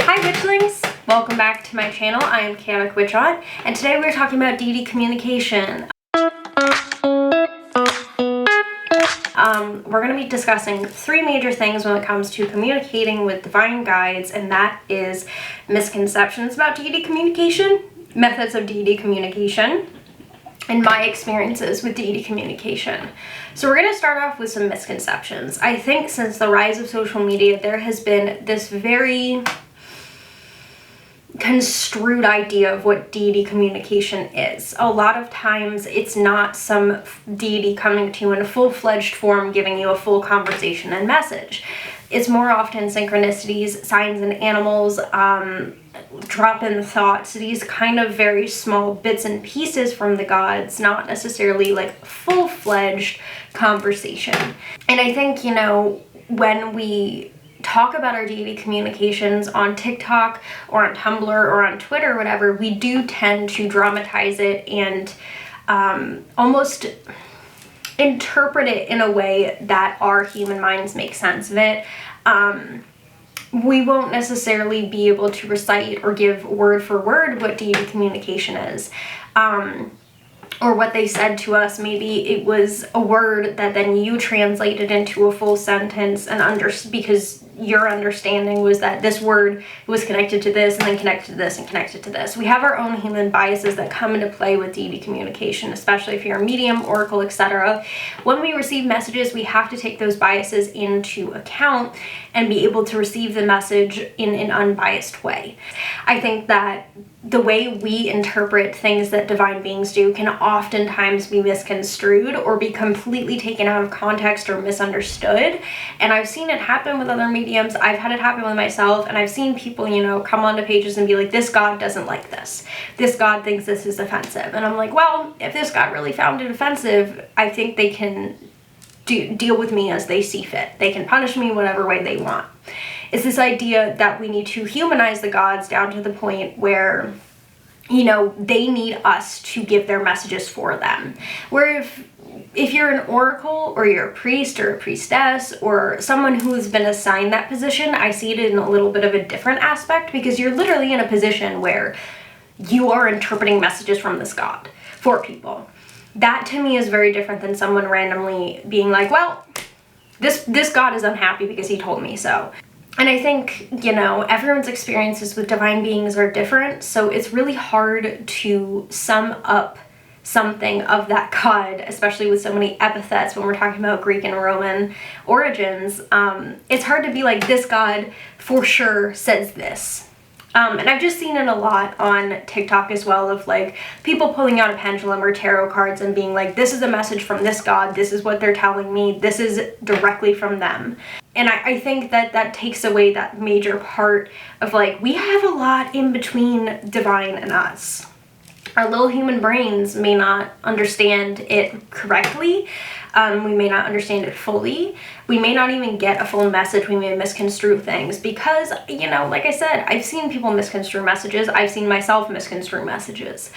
Hi Witchlings! Welcome back to my channel. I am Chaotic Witchot, and today we're talking about Deity Communication. We're going to be discussing three major things when it comes to communicating with divine guides, and that is misconceptions about Deity Communication, methods of Deity Communication, and my experiences with Deity Communication. So we're going to start off with some misconceptions. I think since the rise of social media, there has been this very construed idea of what deity communication is. A lot of times it's not some deity coming to you in a full-fledged form giving you a full conversation and message. It's more often synchronicities, signs and animals, drop-in thoughts, these kind of very small bits and pieces from the gods, not necessarily like full-fledged conversation. And I think, you know, when we talk about our deity communications on TikTok or on Tumblr or on Twitter or whatever, we do tend to dramatize it and almost interpret it in a way that our human minds make sense of it. We won't necessarily be able to recite or give word for word what deity communication is. Or what they said to us. Maybe it was a word that then you translated into a full sentence and because your understanding was that this word was connected to this and then connected to this and connected to this. We have our own human biases that come into play with deity communication, especially if you're a medium, oracle, etc. When we receive messages, we have to take those biases into account and be able to receive the message in an unbiased way. I think that the way we interpret things that divine beings do can oftentimes be misconstrued or be completely taken out of context or misunderstood. And I've seen it happen with other mediums. I've had it happen with myself, and I've seen people, you know, come onto pages and be like, this god doesn't like this. This god thinks this is offensive. And I'm like, well, if this god really found it offensive, I think they can deal with me as they see fit. They can punish me whatever way they want. It's this idea that we need to humanize the gods down to the point where, you know, they need us to give their messages for them. Where if you're an oracle or you're a priest or a priestess or someone who's been assigned that position, I see it in a little bit of a different aspect, because you're literally in a position where you are interpreting messages from this god for people. That to me is very different than someone randomly being like, well, this god is unhappy because he told me so. And I think, you know, everyone's experiences with divine beings are different, so it's really hard to sum up something of that god, especially with so many epithets when we're talking about Greek and Roman origins. It's hard to be like, this god for sure says this. And I've just seen it a lot on TikTok as well, of like people pulling out a pendulum or tarot cards and being like, this is a message from this god, this is what they're telling me, this is directly from them. And I think that that takes away that major part of like, we have a lot in between divine and us. Our little human brains may not understand it correctly. We may not understand it fully. We may not even get a full message. We may misconstrue things because, you know, like I said, I've seen people misconstrue messages. I've seen myself misconstrue messages.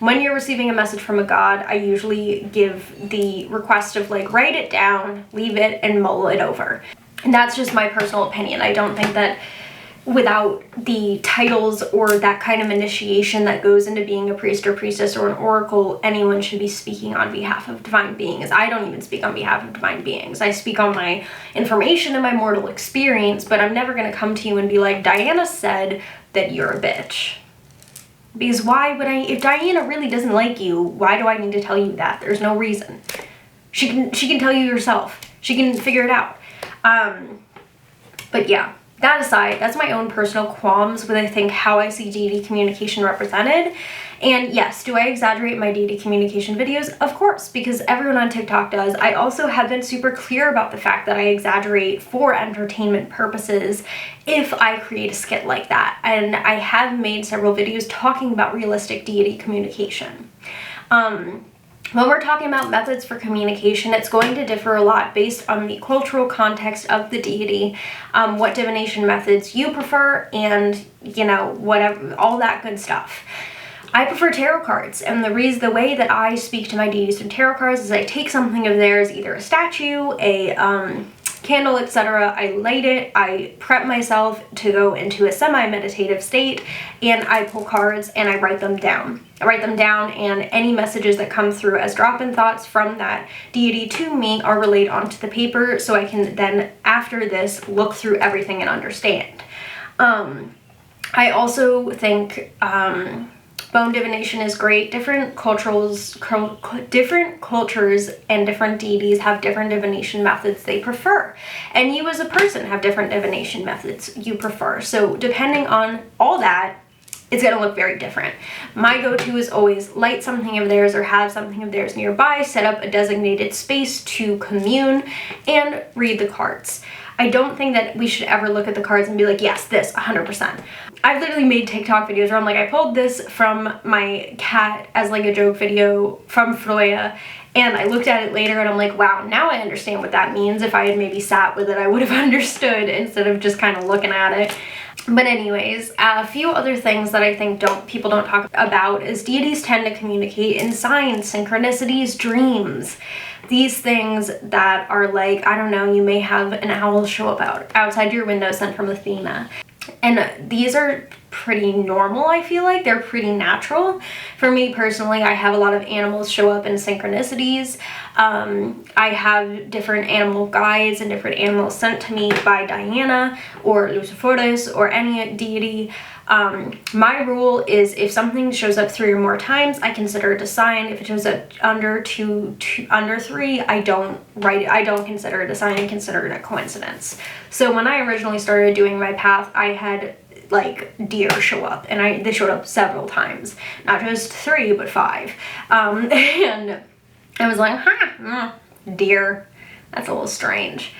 When you're receiving a message from a god, I usually give the request of like, write it down, leave it, and mull it over. And that's just my personal opinion. I don't think that without the titles or that kind of initiation that goes into being a priest or priestess or an oracle, anyone should be speaking on behalf of divine beings. I don't even speak on behalf of divine beings. I speak on my information and my mortal experience, but I'm never going to come to you and be like, Diana said that you're a bitch. Because why would I? If Diana really doesn't like you, why do I need to tell you that? There's no reason. She can tell you yourself. She can figure it out. But yeah. That aside, that's my own personal qualms with, I think, how I see deity communication represented. And yes, do I exaggerate my deity communication videos? Of course, because everyone on TikTok does. I also have been super clear about the fact that I exaggerate for entertainment purposes if I create a skit like that. And I have made several videos talking about realistic deity communication. When we're talking about methods for communication, it's going to differ a lot based on the cultural context of the deity, what divination methods you prefer, and, you know, whatever, all that good stuff. I prefer tarot cards, and the way that I speak to my deities through tarot cards is I take something of theirs, either a statue, a candle, etc. I light it, I prep myself to go into a semi-meditative state, and I pull cards and I write them down. I write them down, and any messages that come through as drop-in thoughts from that deity to me are relayed onto the paper, so I can then, after this, look through everything and understand. I also think bone divination is great. Different cultures and different deities have different divination methods they prefer. And you as a person have different divination methods you prefer. So depending on all that, it's going to look very different. My go-to is always light something of theirs or have something of theirs nearby, set up a designated space to commune, and read the cards. I don't think that we should ever look at the cards and be like, yes, this, 100%. I've literally made TikTok videos where I'm like, I pulled this from my cat as like a joke video from Freya, and I looked at it later and I'm like, wow, now I understand what that means. If I had maybe sat with it, I would have understood instead of just kind of looking at it. But anyways, a few other things that I think people don't talk about is deities tend to communicate in signs, synchronicities, dreams. These things that are like, I don't know, you may have an owl show up outside your window sent from Athena. And these are pretty normal, I feel like. They're pretty natural. For me personally, I have a lot of animals show up in synchronicities. I have different animal guides and different animals sent to me by Diana or Luciferus or any deity. My rule is if something shows up 3 or more times, I consider it a sign. If it shows up under 3, I don't consider it a sign. I consider it a coincidence. So when I originally started doing my path, I had like deer show up, and they showed up several times, not just 3 but 5, and I was like, deer, that's a little strange.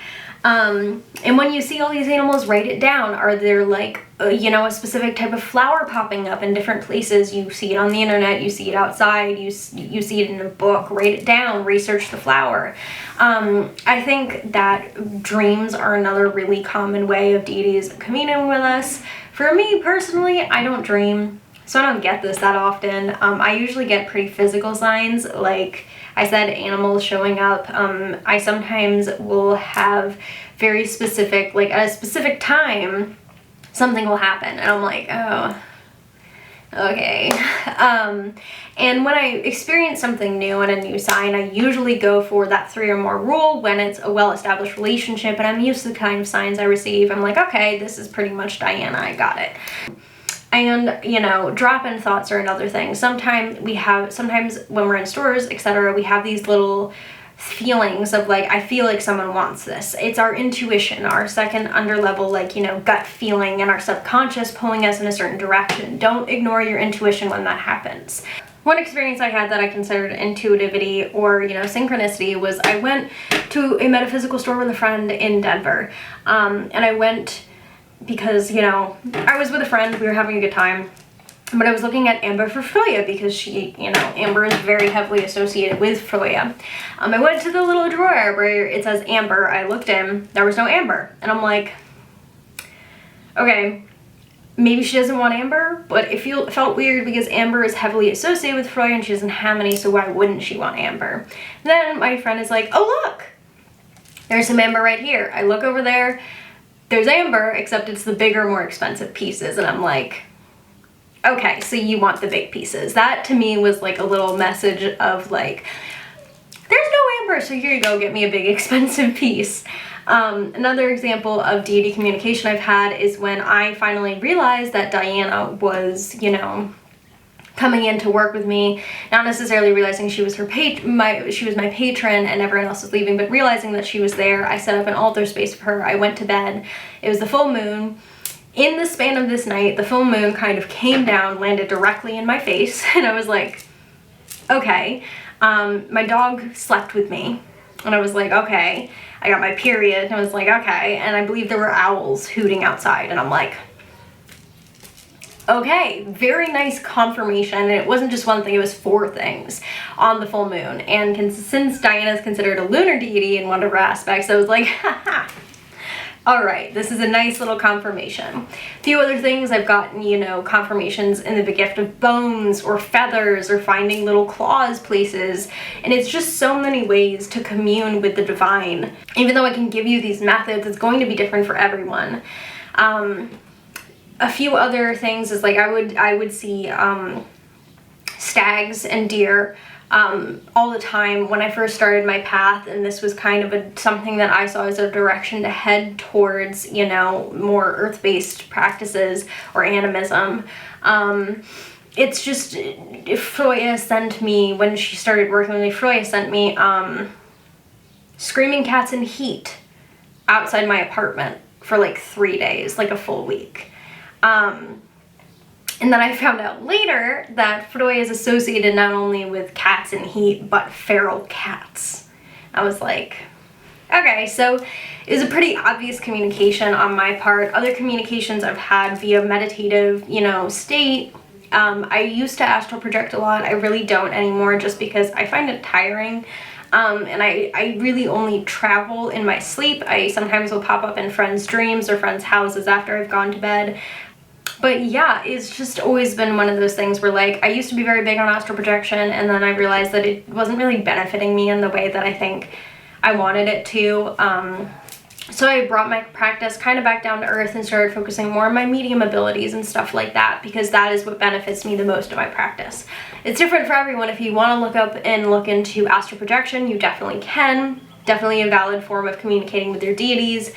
And when you see all these animals, write it down. Are there like, a specific type of flower popping up in different places? You see it on the internet, you see it outside, you see it in a book. Write it down, research the flower. I think that dreams are another really common way of deities communing with us. For me personally, I don't dream, so I don't get this that often. I usually get pretty physical signs, like I said, animals showing up. I sometimes will have very specific, like at a specific time, something will happen, and I'm like, oh, okay. And when I experience something new and a new sign, I usually go for that 3 or more rule when it's a well-established relationship and I'm used to the kind of signs I receive. I'm like, okay, this is pretty much Diana, I got it. And, drop-in thoughts are another thing. Sometimes when we're in stores, etc., we have these little feelings of like, I feel like someone wants this. It's our intuition, our second underlevel, like, gut feeling, and our subconscious pulling us in a certain direction. Don't ignore your intuition when that happens. One experience I had that I considered intuitivity or, synchronicity was I went to a metaphysical store with a friend in Denver. And I went because, I was with a friend, we were having a good time. But I was looking at amber for Freya because she, amber is very heavily associated with Freya. I went to the little drawer where it says amber. I looked in, there was no amber. And I'm like, okay, maybe she doesn't want amber, but it felt weird because amber is heavily associated with Freya and she doesn't have any, so why wouldn't she want amber? Then my friend is like, oh look, there's some amber right here. I look over there, there's amber, except it's the bigger, more expensive pieces, and I'm like, okay, so you want the big pieces. That to me was like a little message of like, there's no amber, so here you go, get me a big expensive piece. Another example of deity communication I've had is when I finally realized that Diana was, coming in to work with me, not necessarily realizing she was she was my patron and everyone else was leaving, but realizing that she was there. I set up an altar space for her. I went to bed. It was the full moon. In the span of this night, the full moon kind of came down, landed directly in my face, and I was like, okay. My dog slept with me, and I was like, okay. I got my period, and I was like, okay. And I believe there were owls hooting outside, and I'm like, okay, very nice confirmation. And it wasn't just one thing, it was 4 things on the full moon. And since Diana is considered a lunar deity in one of her aspects, I was like, haha, Alright, this is a nice little confirmation. A few other things I've gotten, you know, confirmations in the gift of bones or feathers or finding little claws places, and it's just so many ways to commune with the divine. Even though I can give you these methods, it's going to be different for everyone. A few other things is like I would see stags and deer all the time when I first started my path, and this was kind of something that I saw as a direction to head towards, you know, more earth-based practices or animism. It's just, Freya sent me, when she started working with me, Freya sent me screaming cats in heat outside my apartment for like 3 days, like a full week. And then I found out later that Freya is associated not only with cats in heat, but feral cats. I was like, okay, so it was a pretty obvious communication on my part. Other communications I've had via meditative, you know, state. I used to astral project a lot. I really don't anymore just because I find it tiring. And I really only travel in my sleep. I sometimes will pop up in friends' dreams or friends' houses after I've gone to bed. But yeah, it's just always been one of those things where, like, I used to be very big on astral projection, and then I realized that it wasn't really benefiting me in the way that I think I wanted it to. So I brought my practice kind of back down to earth and started focusing more on my medium abilities and stuff like that, because that is what benefits me the most in my practice. It's different for everyone. If you want to look up and look into astral projection, you definitely can. Definitely a valid form of communicating with your deities.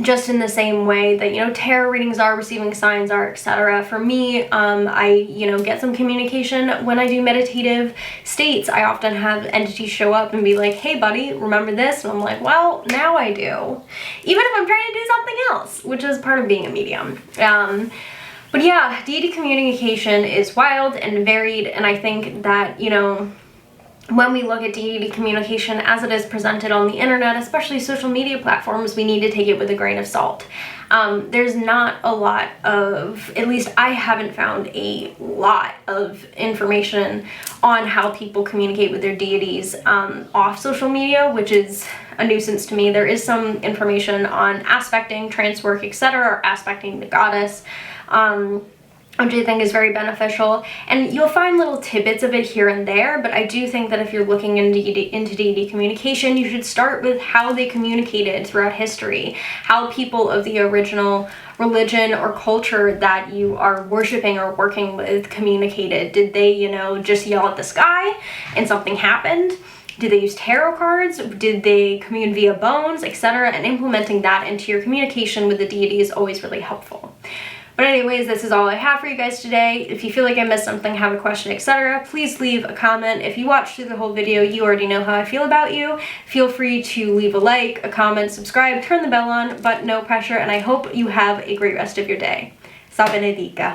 Just in the same way that, you know, tarot readings are, receiving signs are, etc. For me, I, you know, get some communication when I do meditative states. I often have entities show up and be like, hey buddy, remember this? And I'm like, well, now I do. Even if I'm trying to do something else, which is part of being a medium. But yeah, deity communication is wild and varied, and I think that, you know, when we look at deity communication as it is presented on the internet, especially social media platforms, we need to take it with a grain of salt. There's not a lot of, at least I haven't found a lot of information on how people communicate with their deities off social media, which is a nuisance to me. There is some information on aspecting, trance work, etc., or aspecting the goddess, which I think is very beneficial, and you'll find little tidbits of it here and there, but I do think that if you're looking into deity communication, you should start with how they communicated throughout history, how people of the original religion or culture that you are worshiping or working with communicated. Did they, you know, just yell at the sky and something happened? Did they use tarot cards? Did they commune via bones, etc.? And implementing that into your communication with the deity is always really helpful. But anyways, this is all I have for you guys today. If you feel like I missed something, have a question, etc., please leave a comment. If you watched through the whole video, you already know how I feel about you. Feel free to leave a like, a comment, subscribe, turn the bell on, but no pressure, and I hope you have a great rest of your day. Sa benedica.